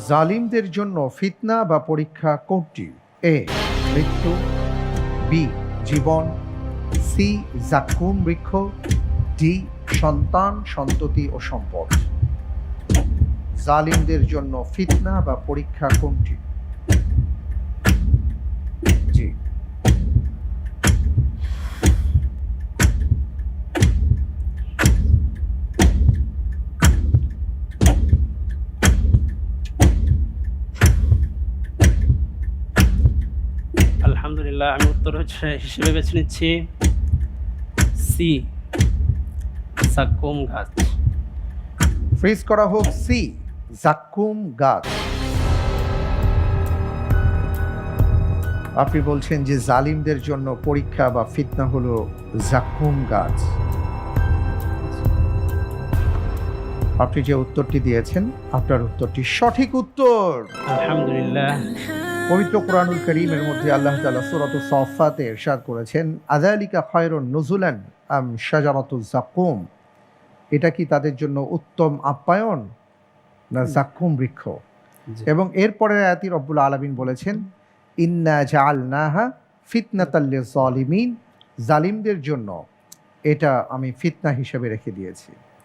জালিমদের জন্য ফিতনা বা পরীক্ষা কোনটি? এ মৃত্যু, বি জীবন, সি জাক্কুম বৃক্ষ, ডি সন্তান সন্ততি ও সম্পদ। জালিমদের জন্য ফিতনা বা পরীক্ষা কোনটি? জি আলহামদুলিল্লাহ, আমি উত্তর হিসেবে বেছে নিচ্ছি সি, সাক্কুম গাছ। ফ্রিজ করা হোক সি জাক্কুম গাছ। আপনি বলছেন যে জালিমদের জন্য পরীক্ষা বা ফিতনা হলো জাক্কুম গাছ। আপনি যে উত্তরটি দিয়েছেন আপনার উত্তরটি সঠিক উত্তর। আলহামদুলিল্লাহ। পবিত্র কোরআনুল করিমের মধ্যে আল্লাহ তাআলা সূরাতুস সাফফাতে ইরশাদ করেছেন, আযালিকা খায়রুন নুজুলান আম শাজারাতুজ জাক্কুম। এটা কি তাদের জন্য উত্তম আপ্যায়ন না জাক্কুম বৃক্ষ? এবং এরপরের আয়াতে রব্বুল আলামিন বলেছেন, ইন্না জাআলনাহা ফিতনাতাল লিয-যালিমিন। জালিমদের জন্য এটা আমি ফিতনা হিসেবে রেখে দিয়েছি।